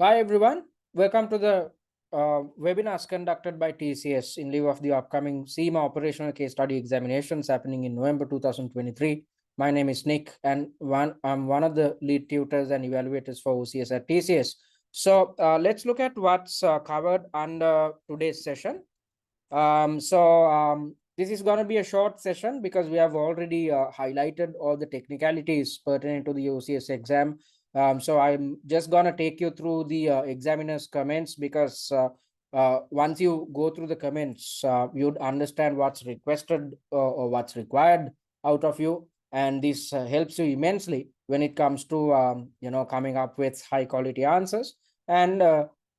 Hi everyone, welcome to the webinars conducted by TCS in lieu of the upcoming CIMA operational case study examinations happening in November 2023. My name is Nick and I'm one of the lead tutors and evaluators for OCS at TCS. So let's look at what's covered under today's session. This is going to be a short session because we have already highlighted all the technicalities pertaining to the OCS exam. So I'm just going to take you through the examiner's comments because once you go through the comments, you'd understand what's requested or what's required out of you. And this helps you immensely when it comes to, coming up with high quality answers. And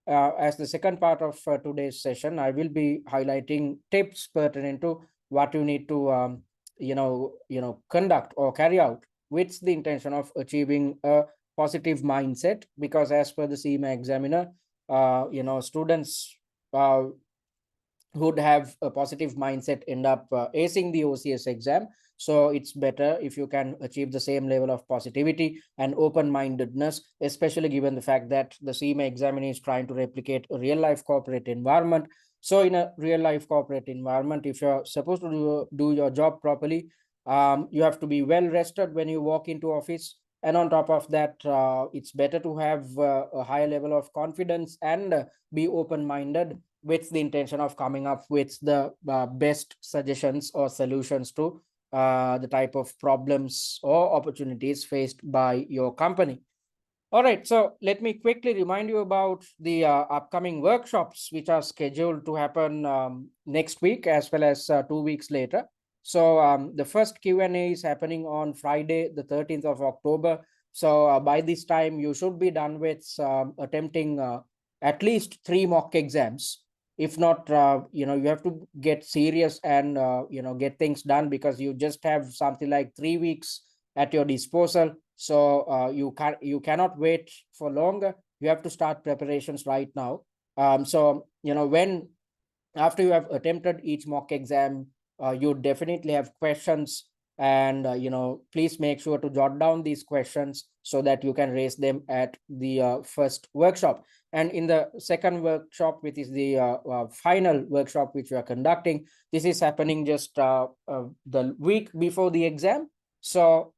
as the second part of today's session, I will be highlighting tips pertinent to what you need to, conduct or carry out with the intention of achieving a positive mindset. Because as per the CIMA examiner, students who'd have a positive mindset end up acing the OCS exam. So it's better if you can achieve the same level of positivity and open-mindedness, especially given the fact that the CIMA examiner is trying to replicate a real-life corporate environment. So in a real-life corporate environment, if you're supposed to do your job properly, you have to be well rested when you walk into office. And on top of that, it's better to have a higher level of confidence and be open-minded with the intention of coming up with the best suggestions or solutions to the type of problems or opportunities faced by your company. All right, so let me quickly remind you about the upcoming workshops which are scheduled to happen next week as well as 2 weeks later. So the first Q&A is happening on Friday, the 13th of October. So by this time, you should be done with attempting at least 3 mock exams. If not, you have to get serious and, get things done because you just have something like 3 weeks at your disposal. So you cannot wait for longer. You have to start preparations right now. So when after you have attempted each mock exam, you definitely have questions, and please make sure to jot down these questions so that you can raise them at the first workshop. And in the second workshop, which is the final workshop which we are conducting, this is happening just the week before the exam. So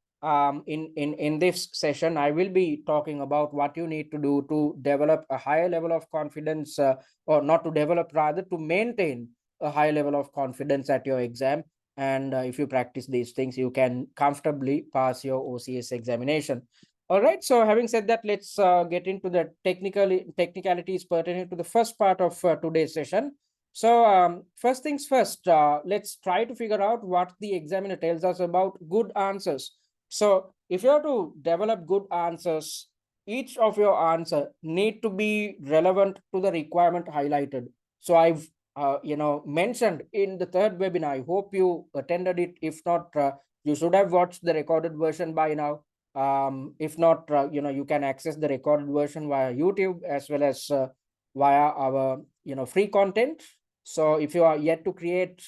in this session, I will be talking about what you need to do to develop a higher level of confidence, or not to develop, rather to maintain a high level of confidence at your exam. And if you practice these things, you can comfortably pass your OCS examination. All right, so having said that, let's get into the technicalities pertaining to the first part of today's session. So first things first, let's try to figure out what the examiner tells us about good answers. So if you have to develop good answers, each of your answer need to be relevant to the requirement highlighted. So I've mentioned in the third webinar. I hope you attended it. If not, you should have watched the recorded version by now. If not, you can access the recorded version via YouTube as well as via our free content. So if you are yet to create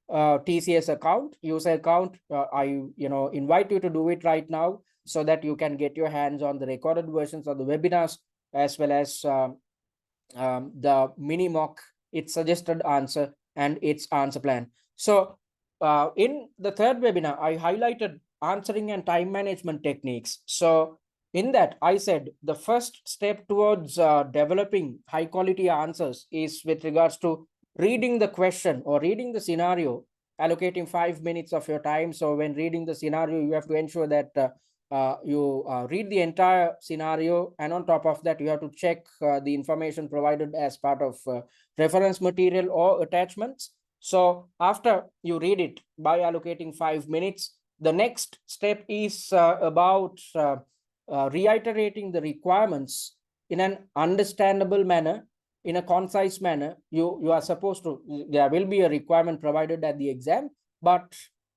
TCS account, user account, I invite you to do it right now so that you can get your hands on the recorded versions of the webinars as well as the mini mock, its suggested answer and its answer plan. So in the third webinar, I highlighted answering and time management techniques. So in that, I said the first step towards developing high quality answers is with regards to reading the question or reading the scenario, allocating 5 minutes of your time. So when reading the scenario, you have to ensure that you read the entire scenario, and on top of that, you have to check the information provided as part of reference material or attachments. So after you read it by allocating 5 minutes, the next step is about reiterating the requirements in an understandable manner, in a concise manner. You are supposed to, there will be a requirement provided at the exam, but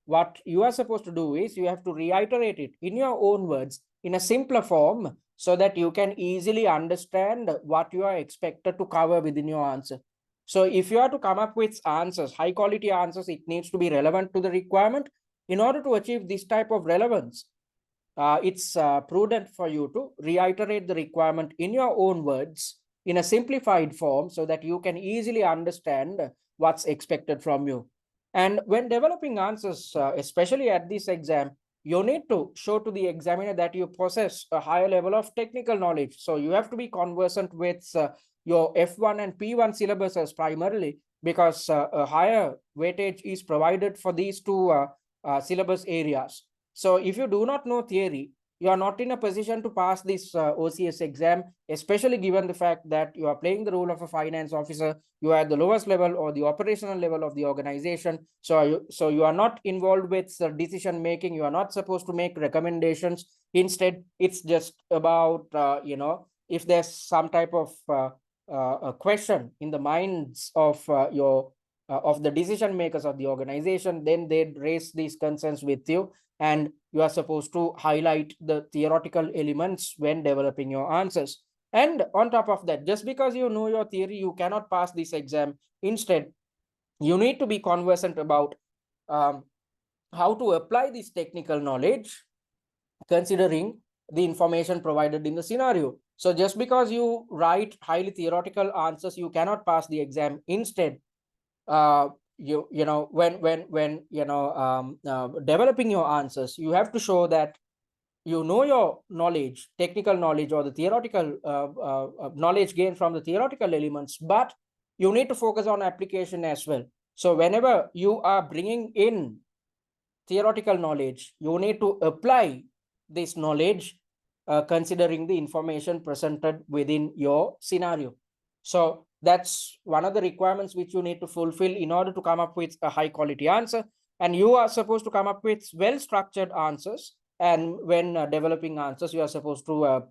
what you are supposed to do is you have to reiterate it in your own words in a simpler form so that you can easily understand what you are expected to cover within your answer. So if you are to come up with answers, high quality answers, it needs to be relevant to the requirement. In order to achieve this type of relevance, it's prudent for you to reiterate the requirement in your own words in a simplified form so that you can easily understand what's expected from you. And when developing answers, especially at this exam, you need to show to the examiner that you possess a higher level of technical knowledge. So you have to be conversant with your F1 and P1 syllabuses primarily, because a higher weightage is provided for these two syllabus areas. So if you do not know theory, you are not in a position to pass this OCS exam, especially given the fact that you are playing the role of a finance officer. You are at the lowest level or the operational level of the organization. So you are not involved with decision making. You are not supposed to make recommendations. Instead, it's just about, if there's some type of a question in the minds of of the decision makers of the organization, then they'd raise these concerns with you, and you are supposed to highlight the theoretical elements when developing your answers. And on top of that, just because you know your theory, you cannot pass this exam. Instead, you need to be conversant about um, how to apply this technical knowledge considering the information provided in the scenario. So just because you write highly theoretical answers, you cannot pass the exam. Instead, when developing your answers, you have to show that you know your knowledge, technical knowledge, or the theoretical knowledge gained from the theoretical elements, but you need to focus on application as well. So whenever you are bringing in theoretical knowledge, you need to apply this knowledge considering the information presented within your scenario. So that's one of the requirements which you need to fulfill in order to come up with a high quality answer. And you are supposed to come up with well structured answers. And when developing answers, you are supposed to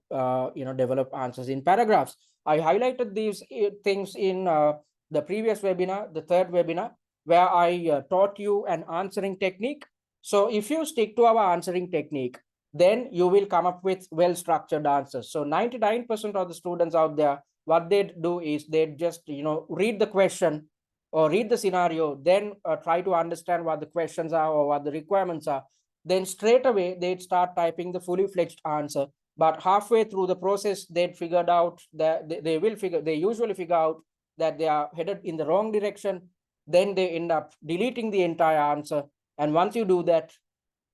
develop answers in paragraphs. I highlighted these things in the previous webinar, the third webinar, where I taught you an answering technique. So if you stick to our answering technique, then you will come up with well-structured answers. So 99% of the students out there, what they do is they just, read the question or read the scenario, then try to understand what the questions are or what the requirements are. Then straight away, they'd start typing the fully fledged answer. But halfway through the process, they'd figured out that they usually figure out that they are headed in the wrong direction. Then they end up deleting the entire answer. And once you do that,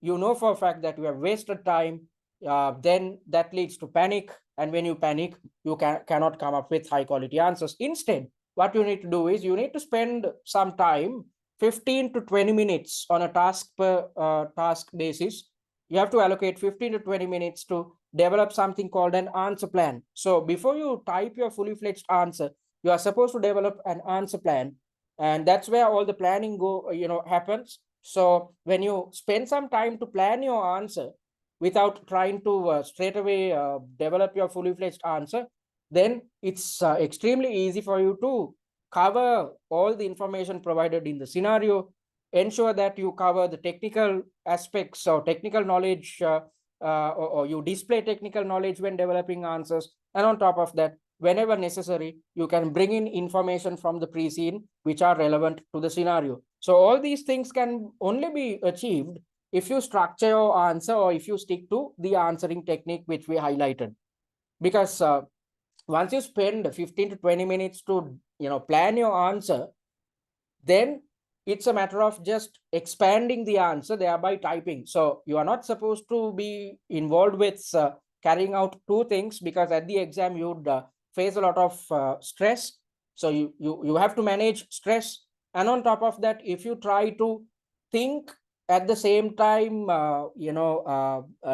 you know for a fact that you have wasted time. Then that leads to panic. And when you panic, you cannot come up with high quality answers. Instead, what you need to do is you need to spend some time, 15 to 20 minutes on a task per task basis. You have to allocate 15 to 20 minutes to develop something called an answer plan. So before you type your fully fledged answer, you are supposed to develop an answer plan. And that's where all the planning happens. So when you spend some time to plan your answer without trying to straight away develop your fully fledged answer, then it's extremely easy for you to cover all the information provided in the scenario, ensure that you cover the technical aspects or technical knowledge, or you display technical knowledge when developing answers. And on top of that, whenever necessary, you can bring in information from the pre-scene which are relevant to the scenario. So all these things can only be achieved if you structure your answer or if you stick to the answering technique which we highlighted. Because once you spend 15 to 20 minutes to plan your answer, then it's a matter of just expanding the answer thereby typing. So you are not supposed to be involved with carrying out two things, because at the exam you'd face a lot of stress. So you have to manage stress. And on top of that, if you try to think at the same time,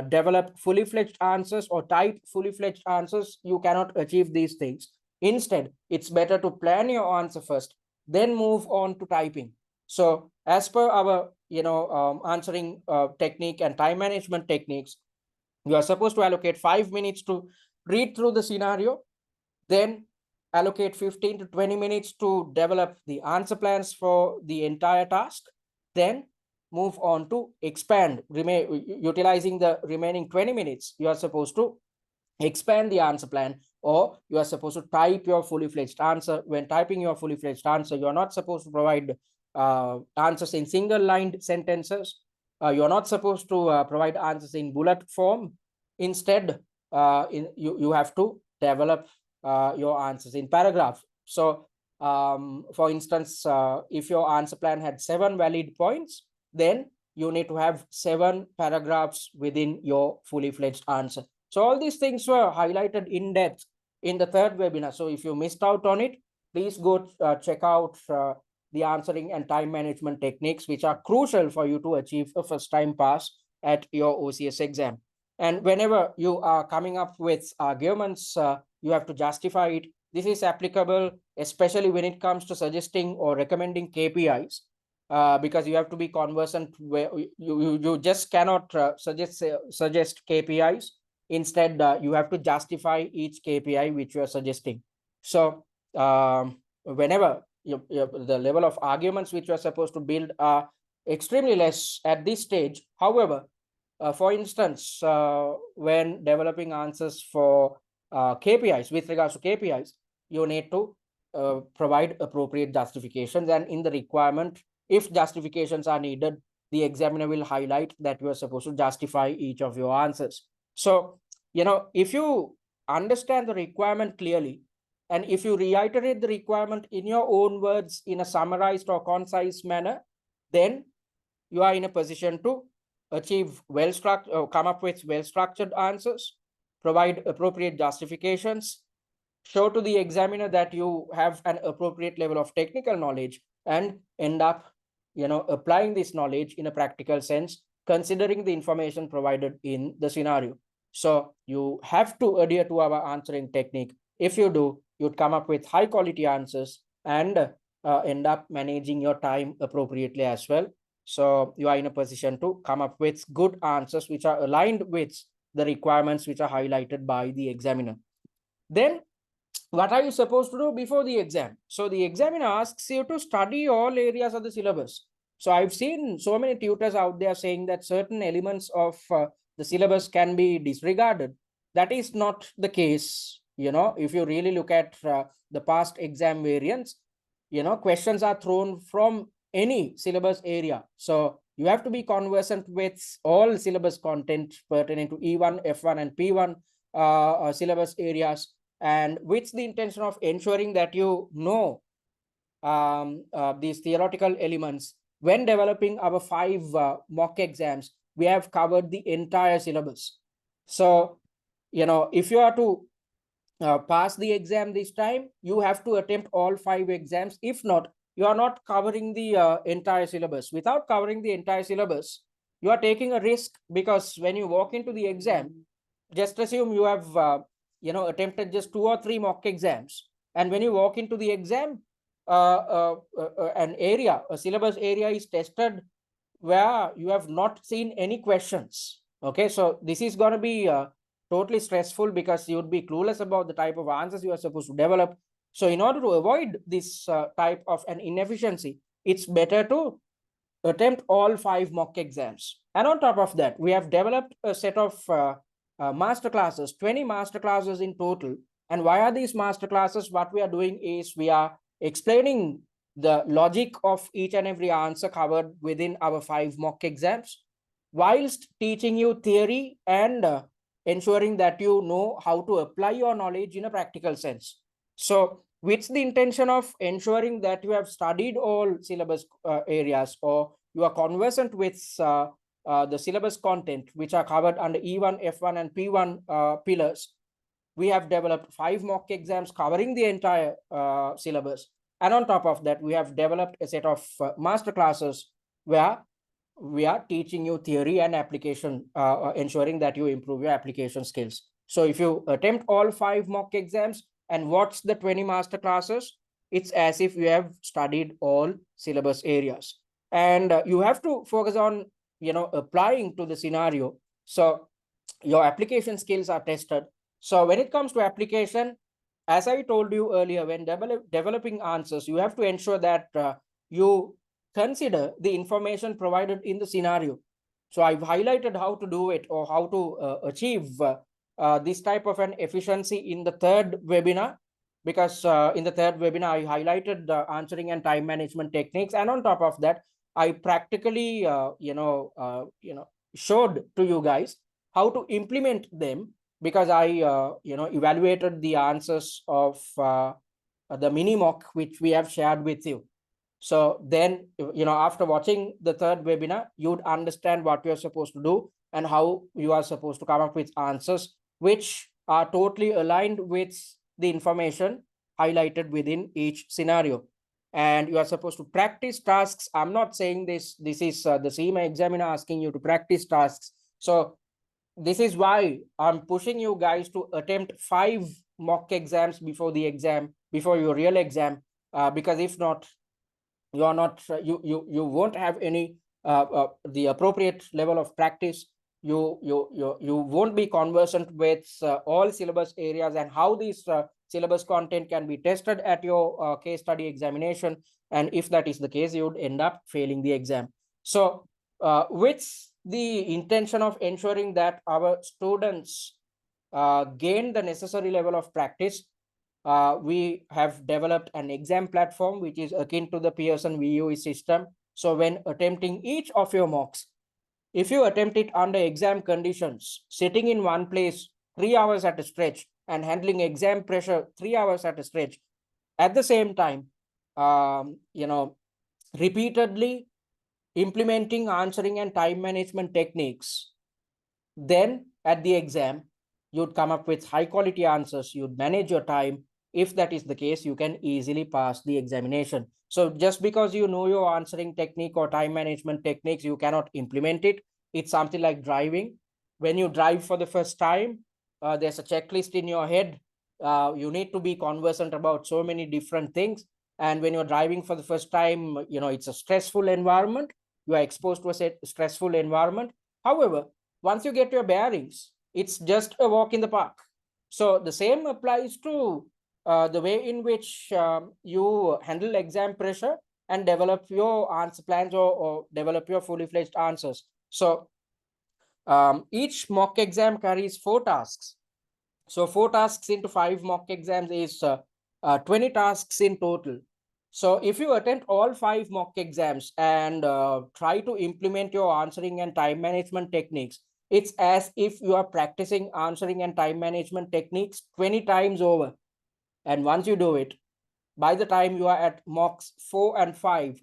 develop fully fledged answers or type fully fledged answers, you cannot achieve these things. Instead, it's better to plan your answer first, then move on to typing. So as per our answering technique and time management techniques, you are supposed to allocate 5 minutes to read through the scenario, then allocate 15 to 20 minutes to develop the answer plans for the entire task, then move on to expand, utilizing the remaining 20 minutes. You are supposed to expand the answer plan, or you are supposed to type your fully fledged answer. When typing your fully fledged answer, you are not supposed to provide answers in single lined sentences. You're not supposed to provide answers in bullet form. Instead, you have to develop your answers in paragraph. So, for instance, if your answer plan had 7 valid points, then you need to have 7 paragraphs within your fully fledged answer. So all these things were highlighted in depth in the third webinar. So if you missed out on it, please go check out the answering and time management techniques, which are crucial for you to achieve a first time pass at your OCS exam. And whenever you are coming up with arguments, you have to justify it. This is applicable, especially when it comes to suggesting or recommending KPIs, because you have to be conversant where you just cannot suggest KPIs. Instead, you have to justify each KPI which you are suggesting. So whenever the level of arguments which you are supposed to build are extremely less at this stage. However, for instance, when developing answers for KPIs, with regards to KPIs, you need to provide appropriate justifications, and in the requirement, if justifications are needed, the examiner will highlight that you are supposed to justify each of your answers. So, if you understand the requirement clearly, and if you reiterate the requirement in your own words in a summarized or concise manner, then you are in a position to achieve come up with well-structured answers, provide appropriate justifications, show to the examiner that you have an appropriate level of technical knowledge, and end up applying this knowledge in a practical sense, considering the information provided in the scenario. So you have to adhere to our answering technique. If you do, you'd come up with high quality answers and end up managing your time appropriately as well. So you are in a position to come up with good answers which are aligned with the requirements which are highlighted by the examiner. Then what are you supposed to do before the exam? So the examiner asks you to study all areas of the syllabus. So I've seen so many tutors out there saying that certain elements of the syllabus can be disregarded. That is not the case. If you really look at the past exam variants, questions are thrown from any syllabus area. So you have to be conversant with all syllabus content pertaining to E1, F1, and P1 syllabus areas, and with the intention of ensuring that you know these theoretical elements. When developing our 5 mock exams, we have covered the entire syllabus. So, if you are to pass the exam this time, you have to attempt all 5 exams. If not, you are not covering the entire syllabus. Without covering the entire syllabus, you are taking a risk, because when you walk into the exam, just assume you have attempted just 2 or 3 mock exams, and when you walk into the exam, a syllabus area is tested where you have not seen any questions. Okay, so this is going to be totally stressful, because you would be clueless about the type of answers you are supposed to develop. So in order to avoid this type of an inefficiency, it's better to attempt all 5 mock exams. And on top of that, we have developed a set of master classes, 20 master classes in total. And why are these master classes? What we are doing is we are explaining the logic of each and every answer covered within our 5 mock exams, whilst teaching you theory and ensuring that you know how to apply your knowledge in a practical sense. So with the intention of ensuring that you have studied all syllabus areas, or you are conversant with the syllabus content which are covered under E1, F1, and P1 pillars, we have developed 5 mock exams covering the entire syllabus. And on top of that, we have developed a set of master classes where we are teaching you theory and application, ensuring that you improve your application skills. So if you attempt all 5 mock exams and watch the 20 master classes, it's as if you have studied all syllabus areas. And you have to focus on, applying to the scenario. So your application skills are tested. So when it comes to application, as I told you earlier, when developing answers, you have to ensure that you consider the information provided in the scenario. So I've highlighted how to do it, or how to achieve this type of an efficiency in the third webinar, because in the third webinar, I highlighted the answering and time management techniques. And on top of that, I practically, showed to you guys how to implement them, because I, evaluated the answers of the mini mock which we have shared with you. So then, after watching the third webinar, you'd understand what you're supposed to do and how you are supposed to come up with answers which are totally aligned with the information highlighted within each scenario. And you are supposed to practice tasks. I'm not saying this is the CIMA examiner asking you to practice tasks. So this is why I'm pushing you guys to attempt 5 mock exams before the exam, before your real exam, because if not, you are not you won't have any the appropriate level of practice. You won't be conversant with all syllabus areas and how these syllabus content can be tested at your case study examination, and if that is the case, you would end up failing the exam. So with the intention of ensuring that our students gain the necessary level of practice, we have developed an exam platform which is akin to the Pearson VUE system. So when attempting each of your mocks, if you attempt it under exam conditions, sitting in one place 3 hours at a stretch and handling exam pressure 3 hours at a stretch, at the same time, repeatedly implementing answering and time management techniques, then at the exam, you'd come up with high quality answers, you'd manage your time. If that is the case, you can easily pass the examination. So just because you know your answering technique or time management techniques, you cannot implement it. It's something like driving. When you drive for the first time, there's a checklist in your head. You need to be conversant about so many different things. And when you're driving for the first time, it's a stressful environment. You are exposed to a stressful environment. However, once you get your bearings, it's just a walk in the park. So the same applies to the way in which you handle exam pressure and develop your answer plans, or develop your fully fledged answers. So each mock exam carries 4 tasks. So 4 tasks into 5 mock exams is 20 tasks in total. So if you attempt all 5 mock exams and try to implement your answering and time management techniques, it's as if you are practicing answering and time management techniques 20 times over. And once you do it, by the time you are at mocks 4 and 5,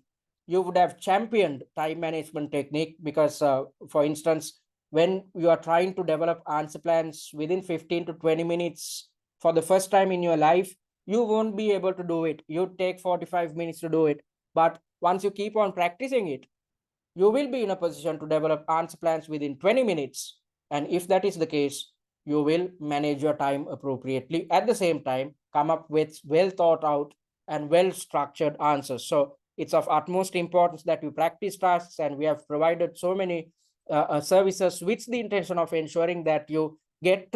you would have championed time management technique, because for instance, when you are trying to develop answer plans within 15 to 20 minutes for the first time in your life, you won't be able to do it. You take 45 minutes to do it. But once you keep on practicing it, you will be in a position to develop answer plans within 20 minutes. And if that is the case, you will manage your time appropriately. At the same time, come up with well thought out and well structured answers. So it's of utmost importance that you practice tasks, and we have provided so many services with the intention of ensuring that you get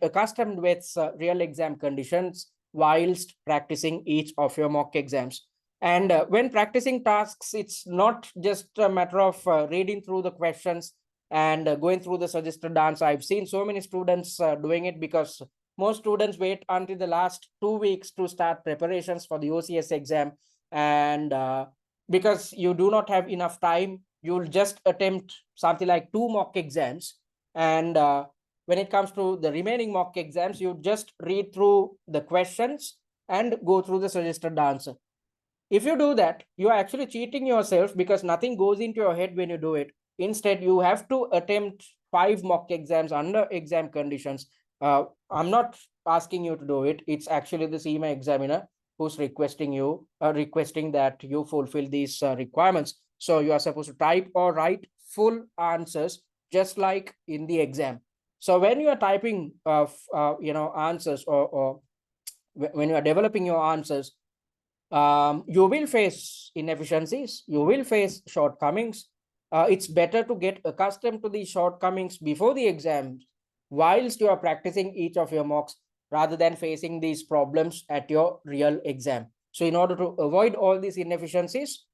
accustomed with real exam conditions whilst practicing each of your mock exams. And when practicing tasks, it's not just a matter of reading through the questions and going through the suggested answer. I've seen so many students doing it, because most students wait until the last 2 weeks to start preparations for the OCS exam. And because you do not have enough time, you'll just attempt something like 2 mock exams. And when it comes to the remaining mock exams, you just read through the questions and go through the suggested answer. If you do that, you are actually cheating yourself, because nothing goes into your head when you do it. Instead, you have to attempt 5 mock exams under exam conditions. I'm not asking you to do it. It's actually the CIMA examiner who's requesting that you fulfill these requirements. So you are supposed to type or write full answers just like in the exam. So when you are typing answers, or when you are developing your answers, you will face inefficiencies, you will face shortcomings. It's better to get accustomed to these shortcomings before the exams whilst you are practicing each of your mocks, rather than facing these problems at your real exam. So in order to avoid all these inefficiencies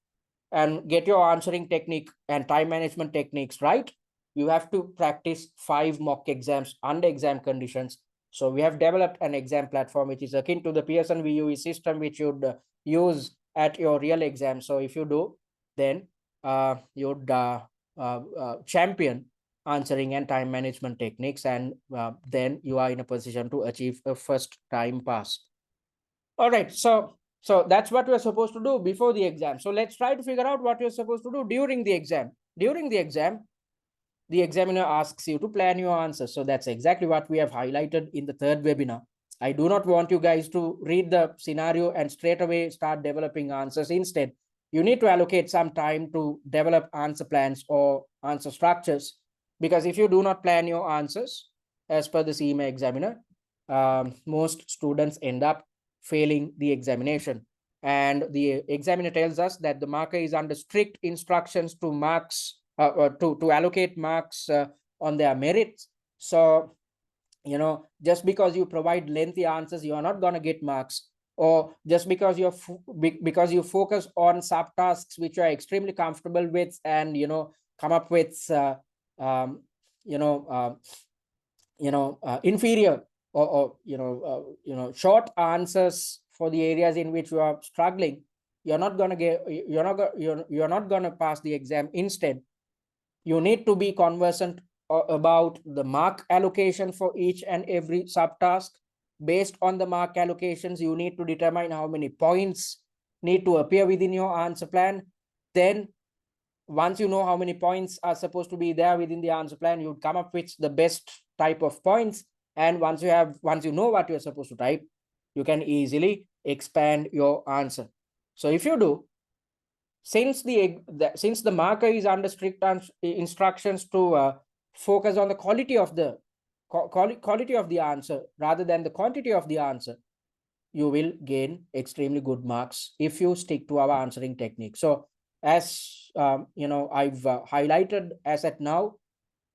and get your answering technique and time management techniques right, you have to practice 5 mock exams under exam conditions. So we have developed an exam platform which is akin to the Pearson VUE system, which you'd use at your real exam. So if you do, then you'd champion answering and time management techniques, and then you are in a position to achieve a first time pass. All right, so that's what we're supposed to do before the exam. So let's try to figure out what you're supposed to do during the exam. During the exam, the examiner asks you to plan your answers. So that's exactly what we have highlighted in the third webinar. I do not want you guys to read the scenario and straight away start developing answers. Instead, you need to allocate some time to develop answer plans or answer structures. Because if you do not plan your answers as per the CIMA examiner, most students end up failing the examination. And the examiner tells us that the marker is under strict instructions to to allocate marks on their merits. So, just because you provide lengthy answers, you are not going to get marks. Or just because because you focus on subtasks which you are extremely comfortable with, and come up with um, you know inferior or short answers for the areas in which you are struggling, you're not going to get you're not going to pass the exam. Instead, you need to be conversant about the mark allocation for each and every subtask. Based on the mark allocations, you need to determine how many points need to appear within your answer plan. Then once you know how many points are supposed to be there within the answer plan, you'd come up with the best type of points. And once you know what you're supposed to type, you can easily expand your answer. So if you do, since the marker is under strict instructions to focus on the quality of the quality of the answer rather than the quantity of the answer, you will gain extremely good marks if you stick to our answering technique. So as I've highlighted as at now,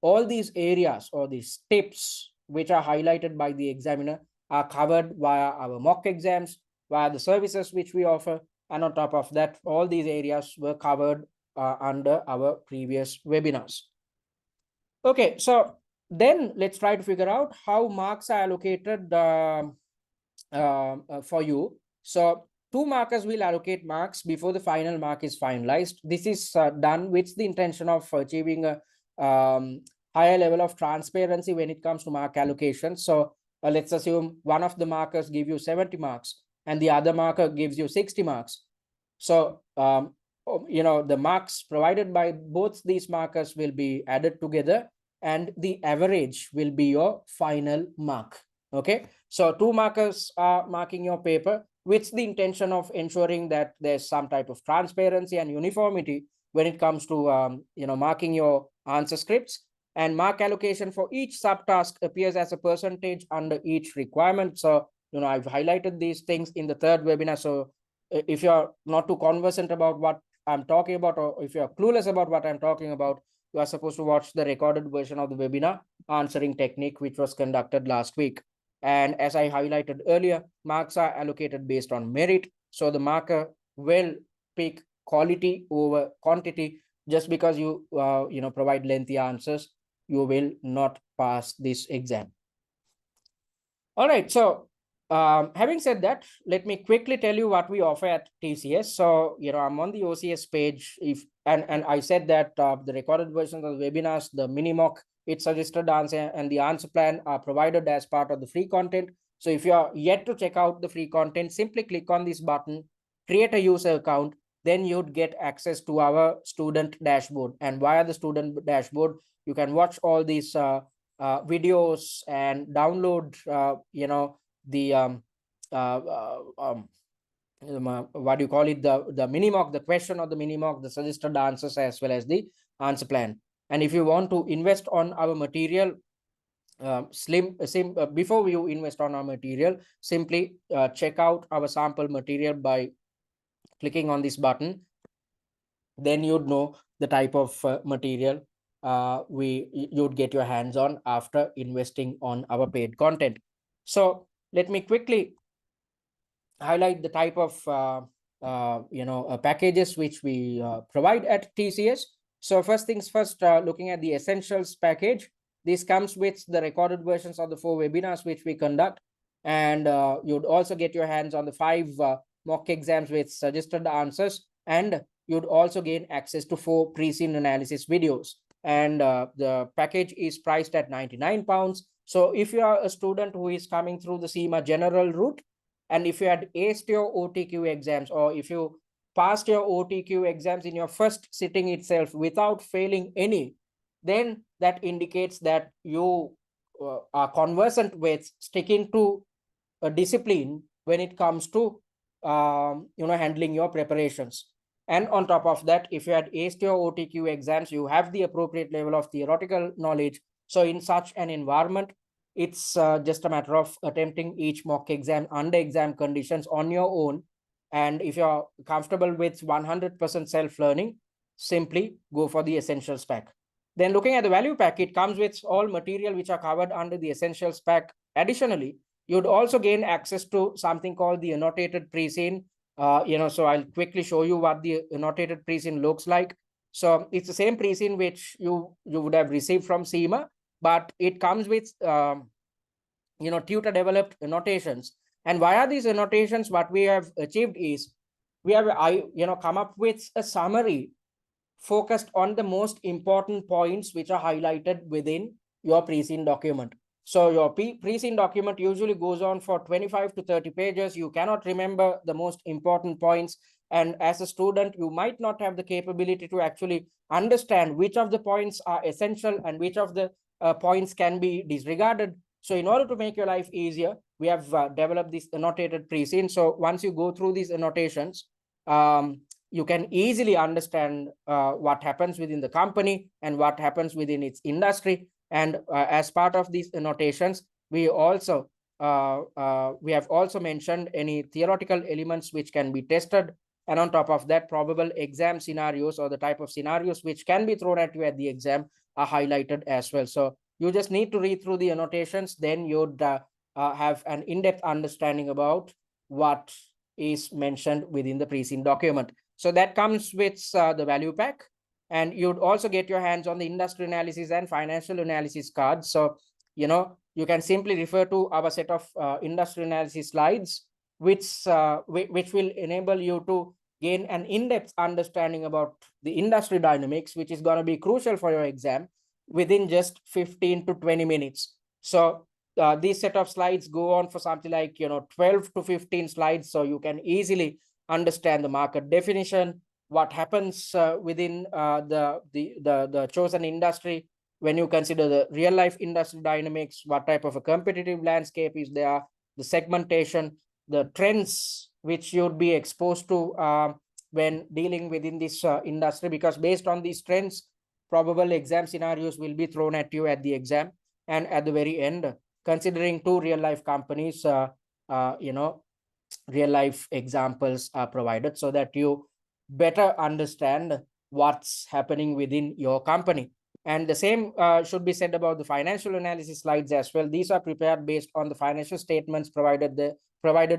all these areas or these tips which are highlighted by the examiner are covered via our mock exams, via the services which we offer, and on top of that, all these areas were covered under our previous webinars. Okay, so then let's try to figure out how marks are allocated for you. So 2 markers will allocate marks before the final mark is finalized. This is done with the intention of achieving a higher level of transparency when it comes to mark allocation. So let's assume one of the markers give you 70 marks and the other marker gives you 60 marks. So the marks provided by both these markers will be added together, and the average will be your final mark. Okay, so 2 markers are marking your paper with the intention of ensuring that there's some type of transparency and uniformity when it comes to marking your answer scripts. And mark allocation for each subtask appears as a percentage under each requirement. So I've highlighted these things in the third webinar. So if you're not too conversant about what I'm talking about, or if you're clueless about what I'm talking about, you are supposed to watch the recorded version of the webinar answering technique, which was conducted last week. And as I highlighted earlier, marks are allocated based on merit. So the marker will pick quality over quantity. Just because you provide lengthy answers, you will not pass this exam. All right, so having said that, let me quickly tell you what we offer at TCS. So I'm on the OCS page. And I said that the recorded versions of the webinars, the mini mock, its suggested answer, and the answer plan are provided as part of the free content. So if you are yet to check out the free content, simply click on this button, create a user account, then you'd get access to our student dashboard. And via the student dashboard, you can watch all these videos and download the what do you call it, the mini mock, the question or the mini mock, the suggested answers, as well as the answer plan. And if you want to invest on our material, before you invest on our material, simply check out our sample material by clicking on this button. Then you'd know the type of material you'd get your hands on after investing on our paid content. So let me quickly highlight the type of packages which we provide at TCS. So first things first, looking at the essentials package, this comes with the recorded versions of the 4 webinars which we conduct, and you'd also get your hands on the 5 mock exams with suggested answers and you'd also gain access to 4 pre-scene analysis videos. And the package is priced at £99. So if you are a student who is coming through the CIMA general route, and if you had aced your OTQ exams, or if you passed your OTQ exams in your first sitting itself without failing any, then that indicates that you are conversant with sticking to a discipline when it comes to handling your preparations. And on top of that, if you had aced your OTQ exams, you have the appropriate level of theoretical knowledge. So in such an environment, it's just a matter of attempting each mock exam under exam conditions on your own. And if you're comfortable with 100% self-learning, simply go for the essentials pack. Then looking at the value pack, it comes with all material which are covered under the essentials pack. Additionally, you'd also gain access to something called the annotated pre-scene. So I'll quickly show you what the annotated pre-scene looks like. So it's the same pre-scene which you would have received from CIMA, but it comes with tutor developed annotations. And via these annotations, what we have achieved is we have come up with a summary focused on the most important points which are highlighted within your pre-scene document. So your pre-scene document usually goes on for 25 to 30 pages. You cannot remember the most important points. And as a student, you might not have the capability to actually understand which of the points are essential and which of the points can be disregarded. So in order to make your life easier, we have developed this annotated pre-scene. So once you go through these annotations, you can easily understand what happens within the company and what happens within its industry. And as part of these annotations, we have also mentioned any theoretical elements which can be tested. And on top of that, probable exam scenarios or the type of scenarios which can be thrown at you at the exam are highlighted as well. So you just need to read through the annotations, then you'd have an in-depth understanding about what is mentioned within the pre-scene document. So that comes with the value pack. And you'd also get your hands on the industry analysis and financial analysis cards. So, you can simply refer to our set of industry analysis slides, which will enable you to gain an in-depth understanding about the industry dynamics, which is going to be crucial for your exam within just 15 to 20 minutes. So these set of slides go on for something like 12 to 15 slides, so you can easily understand the market definition, what happens within the chosen industry when you consider the real life industry dynamics, what type of a competitive landscape is there, the segmentation, the trends which you'd be exposed to when dealing within this industry, because based on these trends, probable exam scenarios will be thrown at you at the exam. And at the very end, considering two real life companies, real life examples are provided so that you better understand what's happening within your company. And the same should be said about the financial analysis slides as well. These are prepared based on the financial statements provided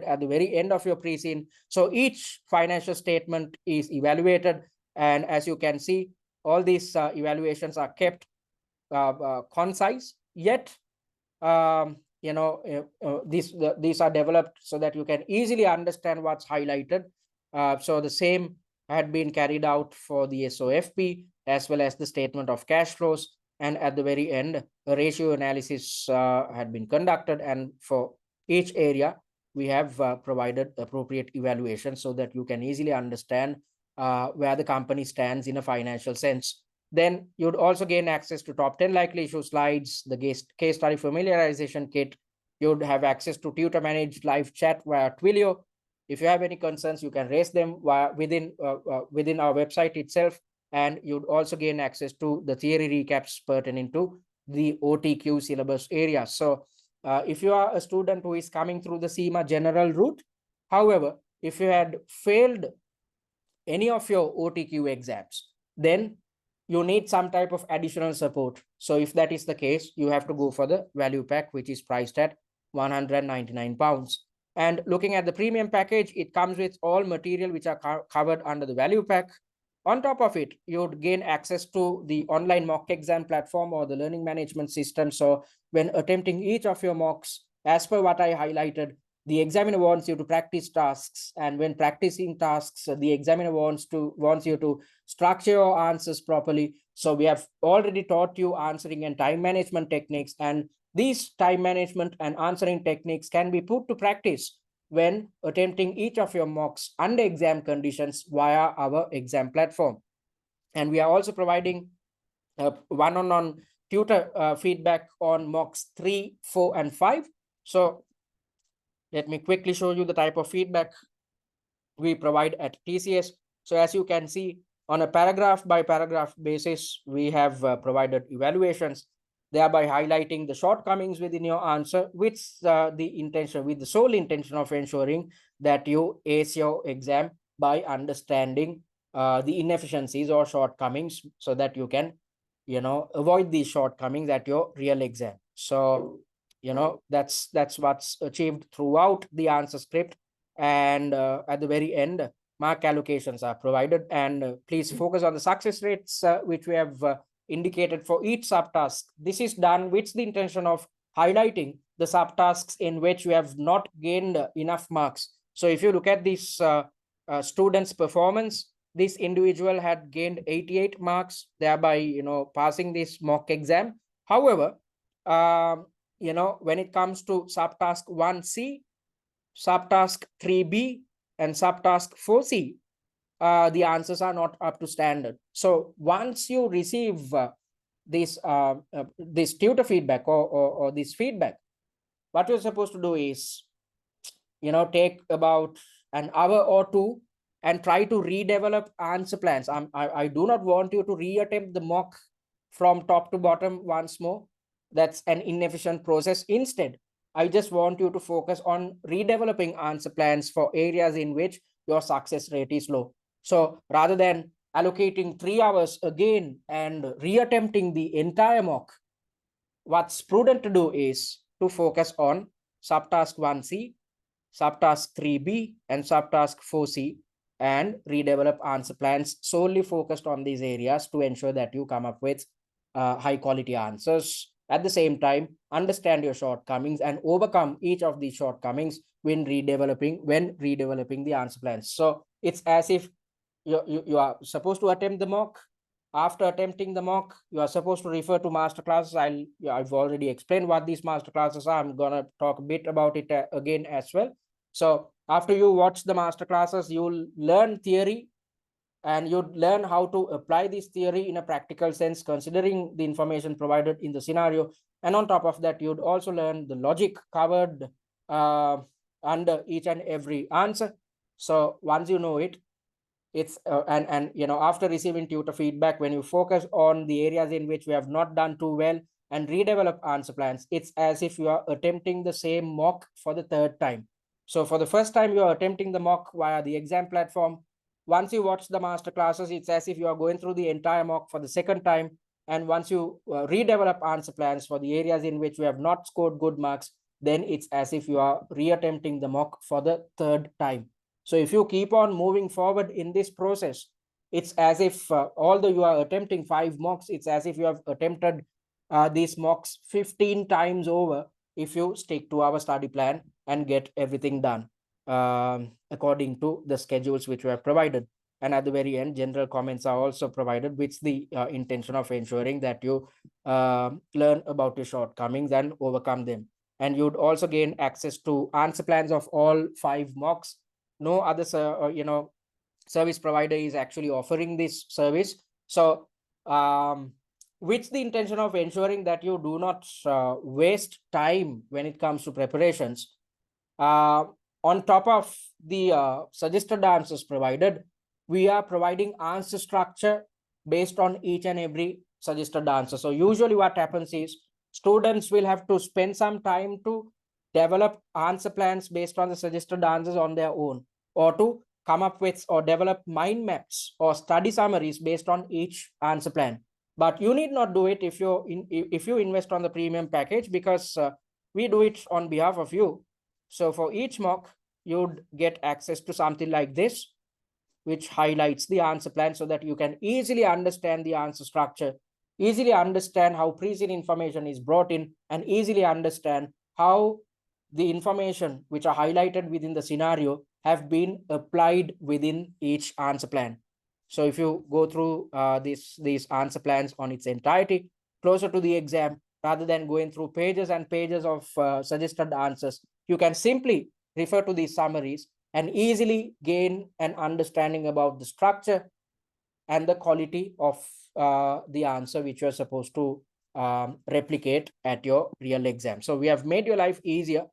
at the very end of your pre-scene. So each financial statement is evaluated, and as you can see, all these evaluations are kept concise, yet these are developed so that you can easily understand what's highlighted. So the same had been carried out for the SOFP as well as the statement of cash flows. And at the very end, a ratio analysis had been conducted. And for each area, we have provided appropriate evaluation so that you can easily understand where the company stands in a financial sense. Then you'd also gain access to top 10 likely issue slides, the case study familiarization kit. You'd have access to tutor managed live chat via Twilio. If you have any concerns, you can raise them within our website itself. And you'd also gain access to the theory recaps pertaining to the OTQ syllabus area. So if you are a student who is coming through the CIMA general route, however, if you had failed any of your OTQ exams, then you need some type of additional support. So if that is the case, you have to go for the value pack, which is priced at £199. And looking at the premium package, it comes with all material which are covered under the value pack. On top of it, you would gain access to the online mock exam platform or the learning management system. So when attempting each of your mocks, as per what I highlighted, the examiner wants you to practice tasks, and when practicing tasks, the examiner wants you to structure your answers properly. So we have already taught you answering and time management techniques, and these time management and answering techniques can be put to practice when attempting each of your mocks under exam conditions via our exam platform. And we are also providing one-on-one tutor feedback on mocks 3, 4, and 5. So let me quickly show you the type of feedback we provide at TCS. So as you can see, on a paragraph by paragraph basis, we have provided evaluations, thereby highlighting the shortcomings within your answer with the sole intention of ensuring that you ace your exam by understanding the inefficiencies or shortcomings, so that you can avoid these shortcomings at your real exam. So that's what's achieved throughout the answer script. And at the very end, mark allocations are provided, and please focus on the success rates which we have indicated for each subtask. This is done with the intention of highlighting the subtasks in which you have not gained enough marks. So if you look at this student's performance, this individual had gained 88 marks, thereby passing this mock exam. However, when it comes to subtask 1C, subtask 3B, and subtask 4C, the answers are not up to standard. So once you receive this tutor feedback or this feedback, what you're supposed to do is take about an hour or two and try to redevelop answer plans. I do not want you to reattempt the mock from top to bottom once more. That's an inefficient process. Instead, I just want you to focus on redeveloping answer plans for areas in which your success rate is low. So rather than allocating 3 hours again and reattempting the entire mock, what's prudent to do is to focus on subtask 1C, subtask 3B, and subtask 4C, and redevelop answer plans solely focused on these areas to ensure that you come up with high quality answers. At the same time, understand your shortcomings and overcome each of these shortcomings when redeveloping the answer plans. So it's as if you are supposed to attempt the mock. After attempting the mock, you are supposed to refer to master classes. I've already explained what these master classes are. I'm gonna talk a bit about it again as well. So after you watch the master classes, you'll learn theory, and you'd learn how to apply this theory in a practical sense, considering the information provided in the scenario. And on top of that, you'd also learn the logic covered under each and every answer. So once you know it, it's and after receiving tutor feedback, when you focus on the areas in which we have not done too well and redevelop answer plans, it's as if you are attempting the same mock for the third time. So for the first time, you are attempting the mock via the exam platform. Once you watch the master classes, it's as if you are going through the entire mock for the second time. And once you redevelop answer plans for the areas in which you have not scored good marks, then it's as if you are reattempting the mock for the third time. So if you keep on moving forward in this process, it's as if although you are attempting 5 mocks, it's as if you have attempted these mocks 15 times over if you stick to our study plan and get everything done according to the schedules which we have provided. And at the very end, general comments are also provided with the intention of ensuring that you learn about your shortcomings and overcome them. And you'd also gain access to answer plans of all 5 mocks. No other service provider is actually offering this service. So with the intention of ensuring that you do not waste time when it comes to preparations, on top of the suggested answers provided, we are providing answer structure based on each and every suggested answer. So usually what happens is students will have to spend some time to develop answer plans based on the suggested answers on their own, or to come up with or develop mind maps or study summaries based on each answer plan. But you need not do it if you invest on the premium package, because we do it on behalf of you. So for each mock, you'd get access to something like this, which highlights the answer plan so that you can easily understand the answer structure, easily understand how preceding information is brought in, and easily understand how the information which are highlighted within the scenario have been applied within each answer plan. So if you go through these answer plans on its entirety, closer to the exam, rather than going through pages and pages of suggested answers, you can simply refer to these summaries and easily gain an understanding about the structure and the quality of the answer which you're supposed to replicate at your real exam. So we have made your life easier.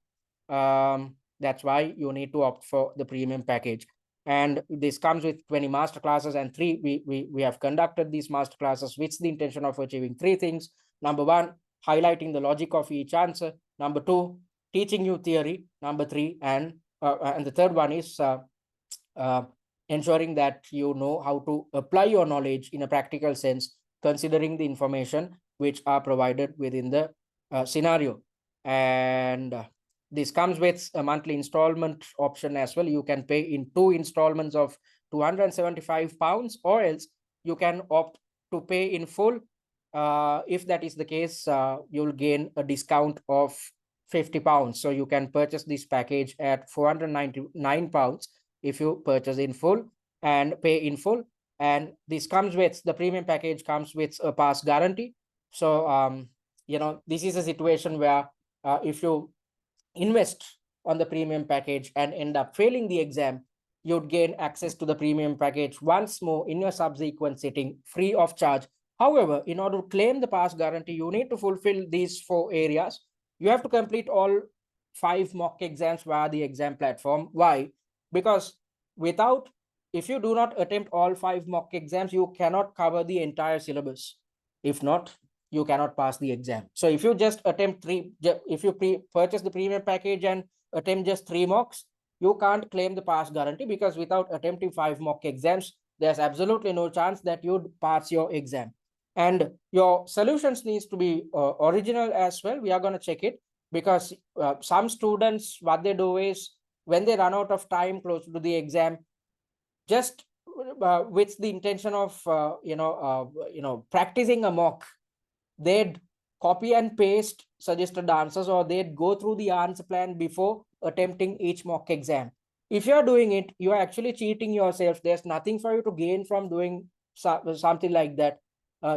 That's why you need to opt for the premium package. And this comes with 20 master classes, and we have conducted these master classes with the intention of achieving three things. Number one, highlighting the logic of each answer. Number two, teaching you theory. Number three, and the third one is uh, ensuring that you know how to apply your knowledge in a practical sense, considering the information which are provided within the scenario. And this comes with a monthly installment option as well. You can pay in 2 installments of £275, or else you can opt to pay in full. If that is the case, you'll gain a discount of £50. So you can purchase this package at £499 if you purchase in full and pay in full. And this comes with, the premium package comes with a pass guarantee. So this is a situation where if you invest on the premium package and end up failing the exam, you'd gain access to the premium package once more in your subsequent sitting, free of charge. However, in order to claim the pass guarantee, you need to fulfill these 4 areas. You have to complete all 5 mock exams via the exam platform. Why? Because if you do not attempt all 5 mock exams, you cannot cover the entire syllabus. If not, you cannot pass the exam. So if you just attempt if you purchase the premium package and attempt just 3 mocks, you can't claim the pass guarantee, because without attempting 5 mock exams, there's absolutely no chance that you'd pass your exam. And your solutions needs to be original as well. We are going to check it, because some students, what they do is, when they run out of time close to the exam, just with the intention of practicing a mock, they'd copy and paste suggested answers, or they'd go through the answer plan before attempting each mock exam. If you're doing it, you're actually cheating yourself. There's nothing for you to gain from doing something like that.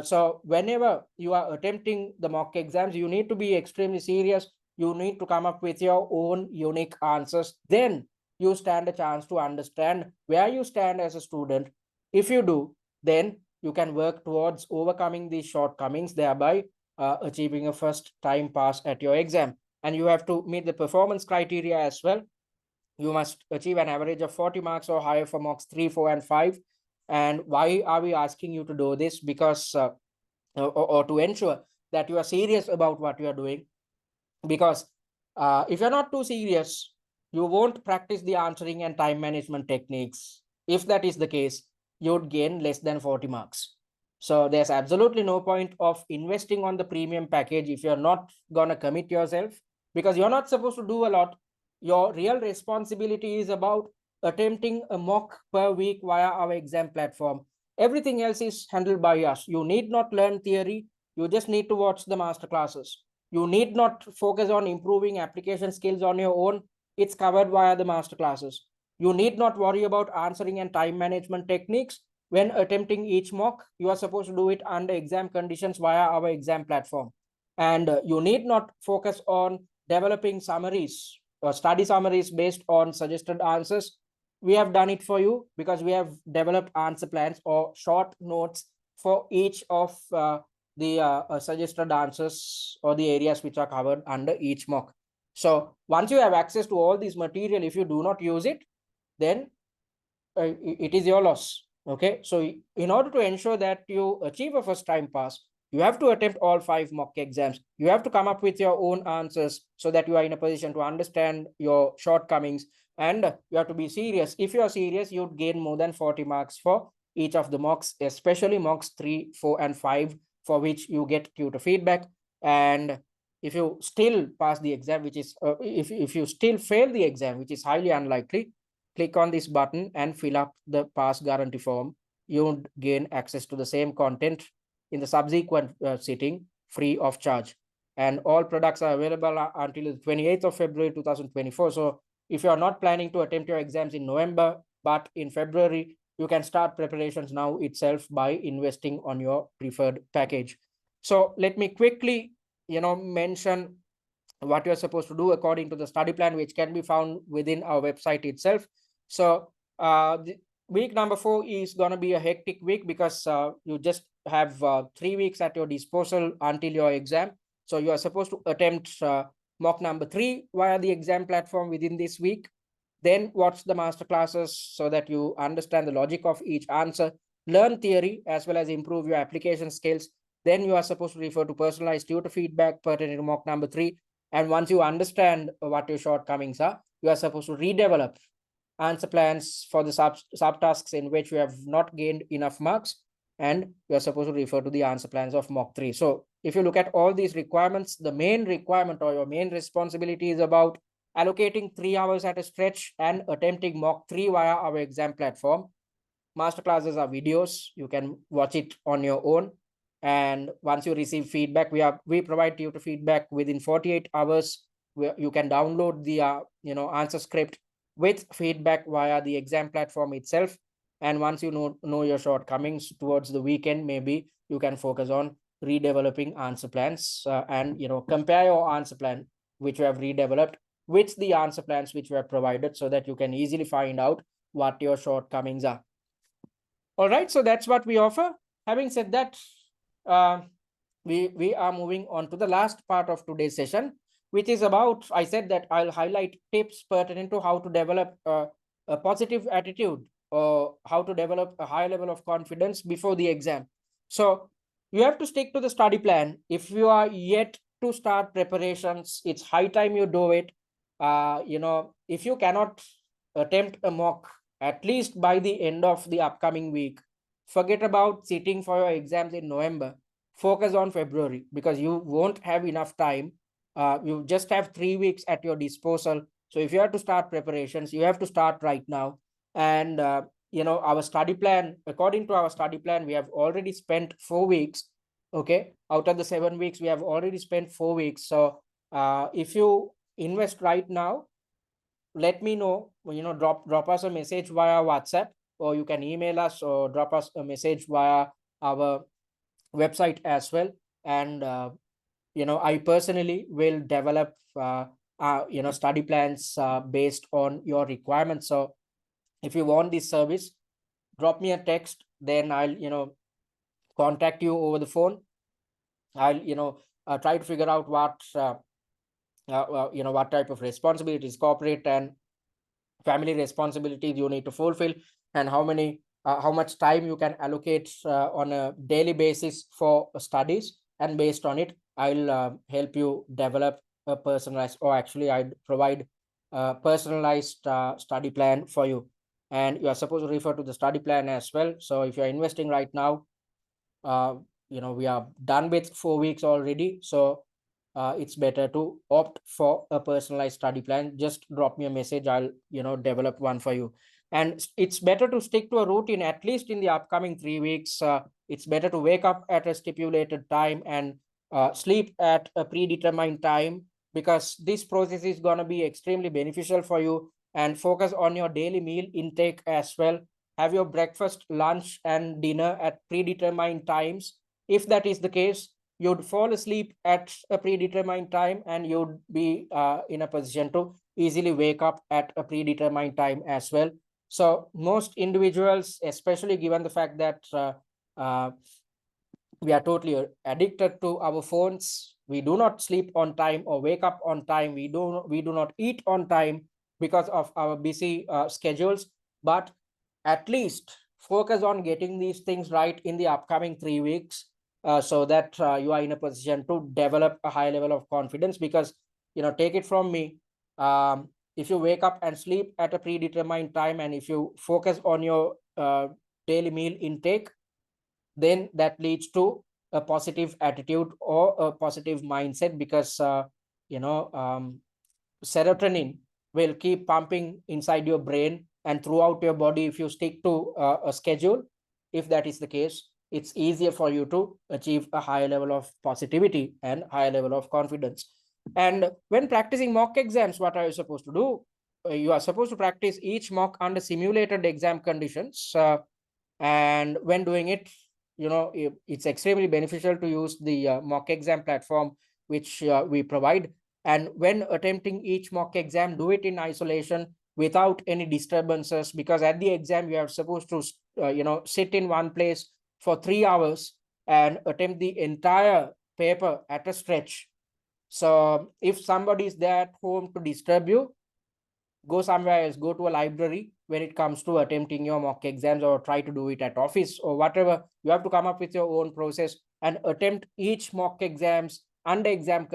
So whenever you are attempting the mock exams, you need to be extremely serious. You need to come up with your own unique answers. Then you stand a chance to understand where you stand as a student. If you do, then you can work towards overcoming these shortcomings, thereby achieving a first time pass at your exam. And you have to meet the performance criteria as well. You must achieve an average of 40 marks or higher for mocks 3, 4, and 5. And why are we asking you to do this? Because or to ensure that you are serious about what you are doing. Because if you're not too serious, you won't practice the answering and time management techniques. If that is the case, you'd gain less than 40 marks. So there's absolutely no point of investing on the premium package if you're not going to commit yourself, because you're not supposed to do a lot. Your real responsibility is about attempting a mock per week via our exam platform. Everything else is handled by us. You need not learn theory. You just need to watch the master classes. You need not focus on improving application skills on your own. It's covered via the master classes. You need not worry about answering and time management techniques. When attempting each mock, you are supposed to do it under exam conditions via our exam platform. And you need not focus on developing summaries or study summaries based on suggested answers. We have done it for you, because we have developed answer plans or short notes for each of the suggested answers or the areas which are covered under each mock. So once you have access to all this material, if you do not use it, then it is your loss. Okay, so in order to ensure that you achieve a first time pass, you have to attempt all 5 mock exams. You have to come up with your own answers so that you are in a position to understand your shortcomings, and you have to be serious. If you are serious, you'd gain more than 40 marks for each of the mocks, especially mocks 3, 4, and 5, for which you get tutor feedback. And if you still pass the exam, which is if you still fail the exam, which is highly unlikely, click on this button and fill up the pass guarantee form. You would gain access to the same content in the subsequent sitting, free of charge. and all products are available until the 28th of February 2024. So if you are not planning to attempt your exams in November, but in February, you can start preparations now itself by investing on your preferred package. So let me quickly, mention what you're supposed to do according to the study plan, which can be found within our website itself. So the week number 4 is going to be a hectic week because you just have 3 weeks at your disposal until your exam. So you are supposed to attempt mock number 3 via the exam platform within this week. Then watch the master classes so that you understand the logic of each answer, learn theory as well as improve your application skills. Then you are supposed to refer to personalized tutor feedback pertaining to mock number 3. And once you understand what your shortcomings are, you are supposed to redevelop answer plans for the subtasks in which you have not gained enough marks, and you are supposed to refer to the answer plans of mock 3. So if you look at all these requirements, the main requirement or your main responsibility is about allocating 3 hours at a stretch and attempting mock 3 via our exam platform. Masterclasses are videos. You can watch it on your own. And once you receive feedback, we provide tutor feedback within 48 hours. Where you can download the answer script with feedback via the exam platform itself. And once you know your shortcomings towards the weekend, maybe you can focus on redeveloping answer plans and compare your answer plan which you have redeveloped with the answer plans which you have provided, so that you can easily find out what your shortcomings are. All right, so that's what we offer. Having said that, uh, we are moving on to the last part of today's session, which is about, I said that I'll highlight tips pertinent to how to develop a positive attitude or how to develop a high level of confidence before the exam. So you have to stick to the study plan. If you are yet to start preparations, it's high time you do it. If you cannot attempt a mock at least by the end of the upcoming week, forget about sitting for your exams in November. Focus on February, because you won't have enough time. You just have 3 weeks at your disposal. So if you have to start preparations, you have to start right now. And our study plan, according to our study plan, we have already spent 4 weeks. Okay, out of the 7 weeks, we have already spent 4 weeks. So if you invest right now, let me know. Drop us a message via WhatsApp, or you can email us or drop us a message via our website as well. And I personally will develop study plans based on your requirements. So if you want this service, drop me a text, then I'll contact you over the phone. I'll try to figure out what type of responsibilities, corporate and family responsibilities you need to fulfill, and how much time you can allocate on a daily basis for studies. And based on it, I'll help you develop a personalized, or actually I'd provide a personalized study plan for you. And you are supposed to refer to the study plan as well. So if you're investing right now, we are done with 4 weeks already. So it's better to opt for a personalized study plan. Just drop me a message. I'll develop one for you. And it's better to stick to a routine, at least in the upcoming 3 weeks. It's better to wake up at a stipulated time and sleep at a predetermined time, because this process is going to be extremely beneficial for you. And focus on your daily meal intake as well. Have your breakfast, lunch, and dinner at predetermined times. If that is the case, you'd fall asleep at a predetermined time, and you'd be in a position to easily wake up at a predetermined time as well. So most individuals, especially given the fact that uh, we are totally addicted to our phones, we do not sleep on time or wake up on time, we do not eat on time because of our busy schedules. But at least focus on getting these things right in the upcoming 3 weeks, so that you are in a position to develop a high level of confidence. Because take it from me, if you wake up and sleep at a predetermined time, and if you focus on your daily meal intake, then that leads to a positive attitude or a positive mindset, because serotonin will keep pumping inside your brain and throughout your body if you stick to a schedule. If that is the case, it's easier for you to achieve a higher level of positivity and higher level of confidence. And when practicing mock exams, what are you supposed to do? You are supposed to practice each mock under simulated exam conditions. And when doing it, it's extremely beneficial to use the mock exam platform which we provide. And when attempting each mock exam, do it in isolation without any disturbances, because at the exam you are supposed to sit in one place for 3 hours and attempt the entire paper at a stretch. So if somebody is there at home to disturb you, go somewhere else, go to a library when it comes to attempting your mock exams, or try to do it at office or whatever. You have to come up with your own process and attempt each mock exams under exam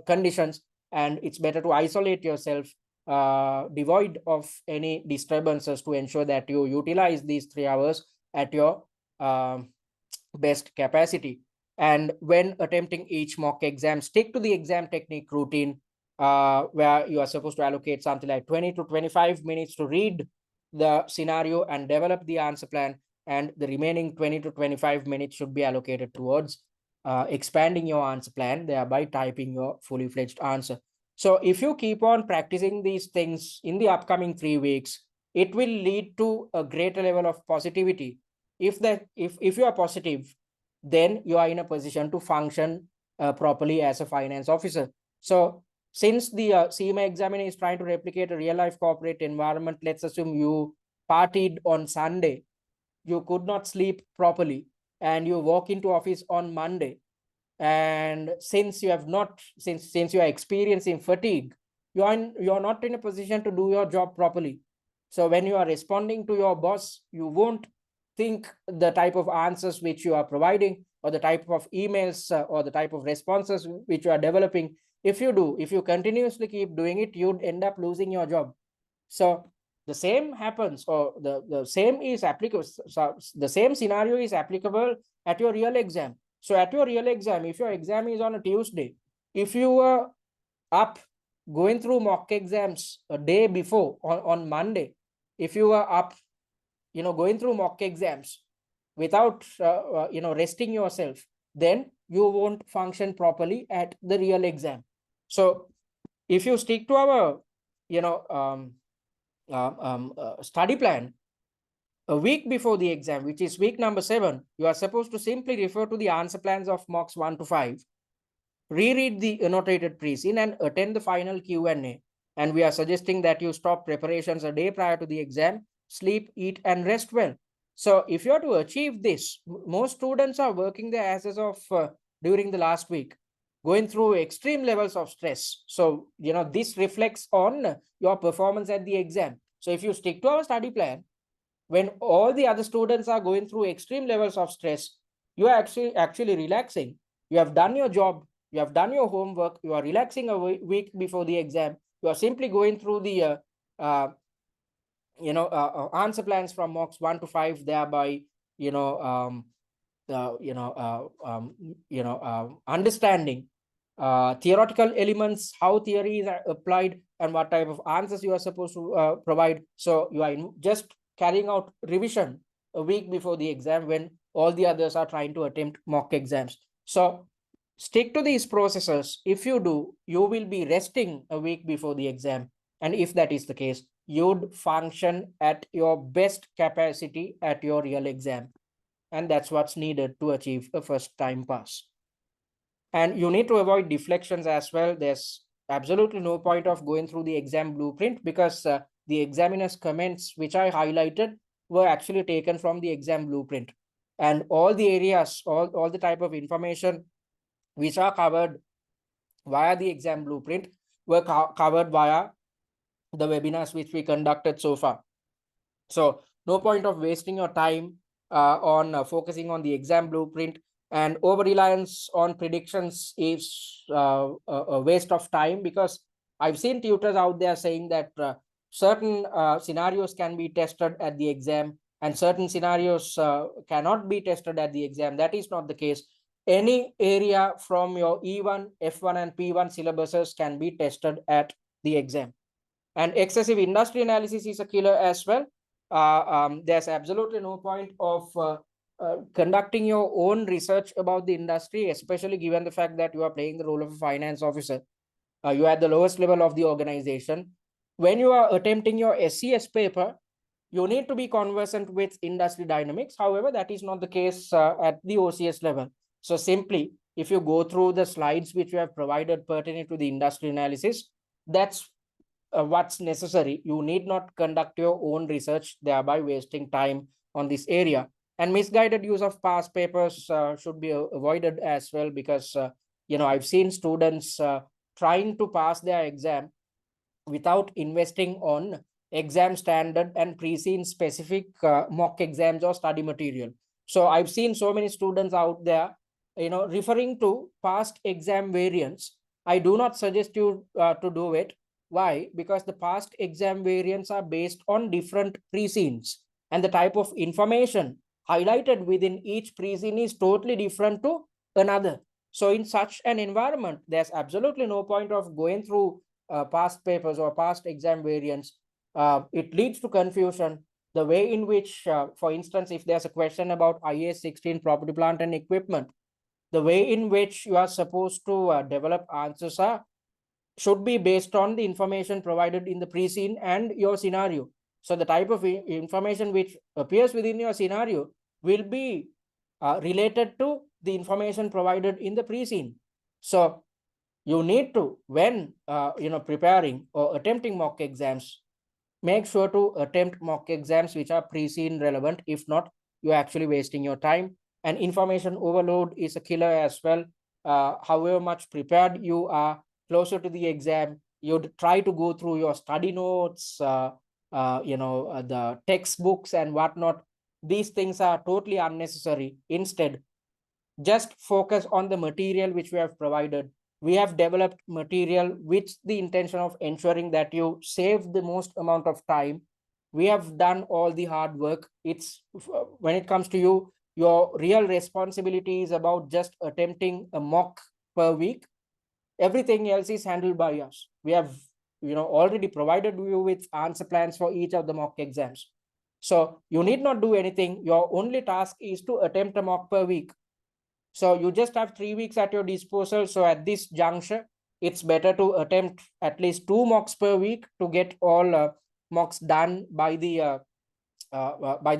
conditions. And it's better to isolate yourself, devoid of any disturbances, to ensure that you utilize these 3 hours at your best capacity. And when attempting each mock exam, stick to the exam technique routine, where you are supposed to allocate something like 20 to 25 minutes to read the scenario and develop the answer plan. And the remaining 20 to 25 minutes should be allocated towards expanding your answer plan, thereby typing your fully fledged answer. So if you keep on practicing these things in the upcoming 3 weeks, it will lead to a greater level of positivity. If you are positive, then you are in a position to function properly as a finance officer. So since the CIMA examiner is trying to replicate a real life corporate environment, let's assume you partied on Sunday, you could not sleep properly, and you walk into office on Monday. And since you have not, since you are experiencing fatigue, you're not in a position to do your job properly. So when you are responding to your boss, you won't think the type of answers which you are providing, or the type of emails or the type of responses which you are developing. If you continuously keep doing it, you'd end up losing your job. So the same happens, or the same is applicable. So the same scenario is applicable at your real exam. So at your real exam, if your exam is on a Tuesday, if you were up going through mock exams a day before, on Monday, if you were up, going through mock exams without, resting yourself, then you won't function properly at the real exam. So if you stick to our, study plan, a week before the exam, which is week number 7, you are supposed to simply refer to the answer plans of mocks 1 to 5, reread the annotated pre-scene, and attend the final Q&A. And we are suggesting that you stop preparations a day prior to the exam, sleep, eat, and rest well. So if you are to achieve this, most students are working their asses off during the last week, going through extreme levels of stress. So, this reflects on your performance at the exam. So if you stick to our study plan, when all the other students are going through extreme levels of stress, you are actually relaxing. You have done your job, you have done your homework, you are relaxing a week before the exam. You are simply going through the answer plans from mocks 1 to 5, thereby understanding theoretical elements, how theory is applied, and what type of answers you are supposed to provide. So you are just carrying out revision a week before the exam, when all the others are trying to attempt mock exams. So stick to these processes. If you do, you will be resting a week before the exam. And if that is the case, you'd function at your best capacity at your real exam. And that's what's needed to achieve a first time pass. And you need to avoid deflections as well. There's absolutely no point of going through the exam blueprint, because the examiner's comments, which I highlighted, were actually taken from the exam blueprint. And all the areas, all the type of information which are covered via the exam blueprint were covered via the webinars which we conducted so far. So no point of wasting your time on focusing on the exam blueprint. And over reliance on predictions is a waste of time, because I've seen tutors out there saying that certain scenarios can be tested at the exam, and certain scenarios cannot be tested at the exam. That is not the case. Any area from your E1, F1, and P1 syllabuses can be tested at the exam. And excessive industry analysis is a killer as well. there's absolutely no point of conducting your own research about the industry, especially given the fact that you are playing the role of a finance officer. You are at the lowest level of the organization. When you are attempting your SCS paper, you need to be conversant with industry dynamics. However, that is not the case at the OCS level. So simply, if you go through the slides which you have provided pertaining to the industry analysis, that's what's necessary. You need not conduct your own research, thereby wasting time on this area. And misguided use of past papers should be avoided as well, because I've seen students trying to pass their exam without investing on exam standard and pre-seen specific mock exams or study material. So I've seen so many students out there, referring to past exam variants. I do not suggest you to do it. Why? Because the past exam variants are based on different pre-scenes, and the type of information highlighted within each pre-scene is totally different to another. So in such an environment, there's absolutely no point of going through past papers or past exam variants. It leads to confusion. The way in which, for instance, if there's a question about IAS 16 property, plant, and equipment, the way in which you are supposed to develop answers should be based on the information provided in the pre-scene and your scenario. So the type of information which appears within your scenario will be related to the information provided in the pre-scene. So you need to, when preparing or attempting mock exams, make sure to attempt mock exams which are pre-seen relevant. If not, you're actually wasting your time, and information overload is a killer as well. However much prepared you are closer to the exam, you'd try to go through your study notes, the textbooks and whatnot. These things are totally unnecessary. Instead, just focus on the material which we have provided. We have developed material with the intention of ensuring that you save the most amount of time. We have done all the hard work. It's when it comes to you, your real responsibility is about just attempting a mock per week. Everything else is handled by us. We have already provided you with answer plans for each of the mock exams. So you need not do anything. Your only task is to attempt a mock per week. So you just have 3 weeks at your disposal. So at this juncture, it's better to attempt at least 2 mocks per week to get all mocks done by the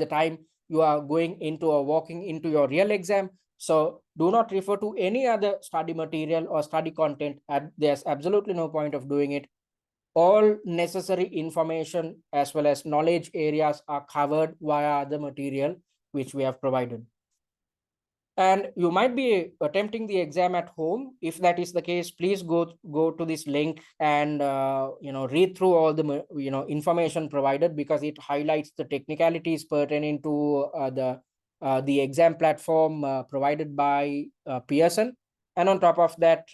time you are going into or walking into your real exam. So do not refer to any other study material or study content. There's absolutely no point of doing it. All necessary information as well as knowledge areas are covered via the material which we have provided. And you might be attempting the exam at home. If that is the case, please go to this link and read through all the information provided, because it highlights the technicalities pertaining to the exam platform provided by Pearson. And on top of that,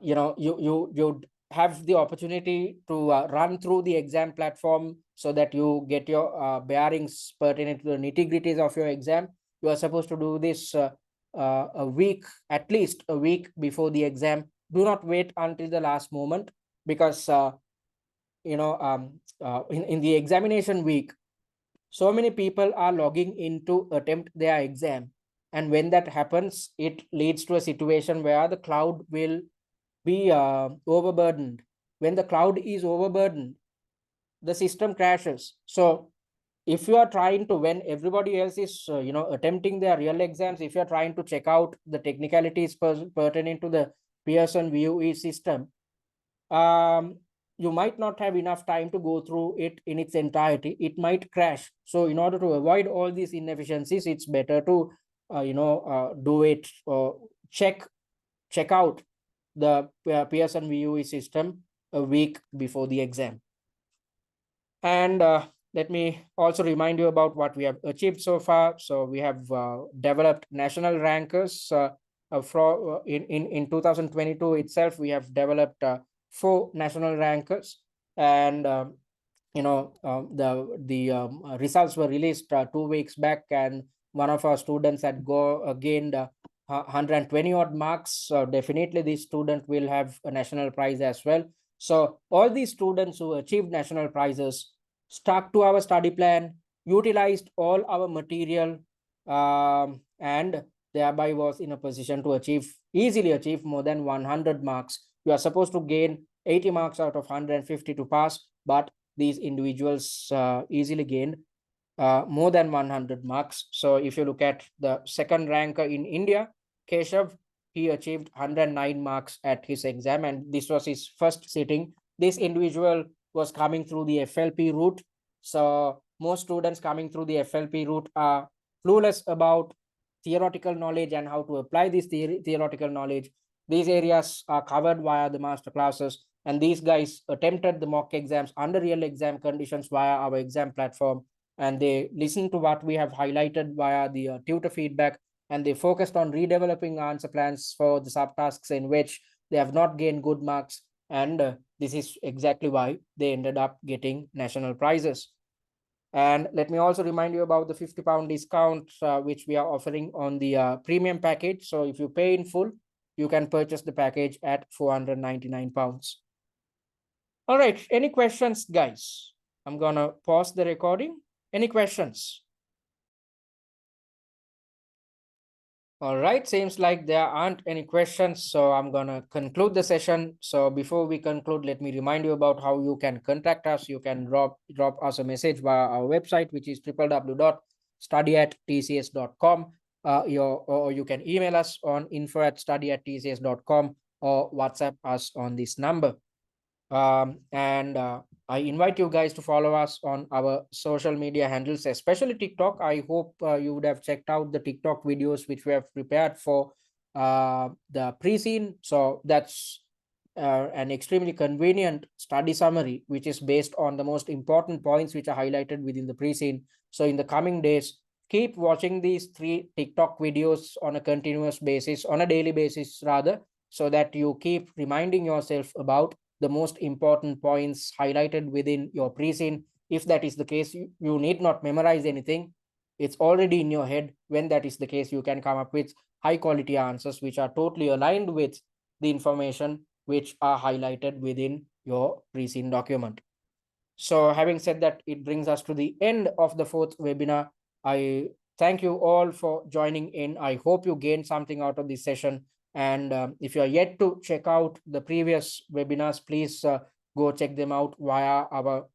you have the opportunity to run through the exam platform so that you get your bearings pertaining to the nitty-gritties of your exam. You are supposed to do this at least a week before the exam. Do not wait until the last moment, because in the examination week, so many people are logging in to attempt their exam, and when that happens, it leads to a situation where the cloud will be overburdened. When the cloud is overburdened, the system crashes. So if you are trying to, when everybody else is attempting their real exams, if you're trying to check out the technicalities pertaining to the Pearson VUE system, you might not have enough time to go through it in its entirety. It might crash. So in order to avoid all these inefficiencies, it's better to do it or check out the Pearson VUE system a week before the exam. And let me also remind you about what we have achieved so far. So we have developed national rankers. In 2022 itself, we have developed 4 national rankers, and the results were released 2 weeks back, and one of our students had gained 120 odd marks. So definitely this student will have a national prize as well. So all these students who achieved national prizes, stuck to our study plan, utilized all our material, and thereby was in a position to easily achieve more than 100 marks. You are supposed to gain 80 marks out of 150 to pass, but these individuals easily gained more than 100 marks. So if you look at the second ranker in India, Keshav, he achieved 109 marks at his exam, and this was his first sitting. This individual was coming through the FLP route. So most students coming through the FLP route are clueless about theoretical knowledge and how to apply this theoretical knowledge. These areas are covered via the master classes, and these guys attempted the mock exams under real exam conditions via our exam platform, and they listened to what we have highlighted via the tutor feedback, and they focused on redeveloping answer plans for the subtasks in which they have not gained good marks, and this is exactly why they ended up getting national prizes. And let me also remind you about the £50 discount which we are offering on the premium package. So if you pay in full, you can purchase the package at £499. All right, any questions, guys? I'm gonna pause the recording. Any questions? All right, seems like there aren't any questions, so I'm gonna conclude the session. So before we conclude, let me remind you about how you can contact us. You can drop us a message via our website, which is www.study@tcs.com. Or you can email us on info@study@tcs.com, or WhatsApp us on this number. And I invite you guys to follow us on our social media handles, especially TikTok. I hope you would have checked out the TikTok videos which we have prepared for the pre-scene. So that's an extremely convenient study summary, which is based on the most important points which are highlighted within the pre-scene. So in the coming days, keep watching these 3 TikTok videos on a continuous basis, on a daily basis rather, so that you keep reminding yourself about the most important points highlighted within your pre-scene. If that is the case, you need not memorize anything. It's already in your head. When that is the case, you can come up with high quality answers which are totally aligned with the information which are highlighted within your pre-scene document. So having said that, it brings us to the end of the 4th webinar. I thank you all for joining in. I hope you gained something out of this session. And if you are yet to check out the previous webinars, please go check them out via our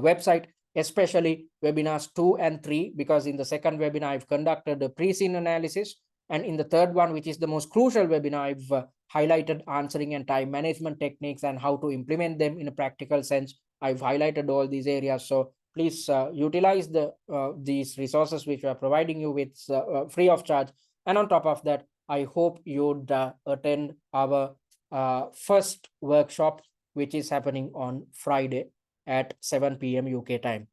website, especially webinars 2 and 3, because in the second webinar, I've conducted a pre-scene analysis. And in the third one, which is the most crucial webinar, I've highlighted answering and time management techniques and how to implement them in a practical sense. I've highlighted all these areas. So please utilize these resources which we are providing you with free of charge. And on top of that, I hope you'd attend our first workshop, which is happening on Friday at 7 p.m. UK time.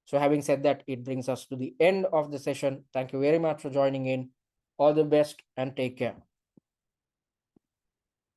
So having said that, it brings us to the end of the session. Thank you very much for joining in. All the best and take care.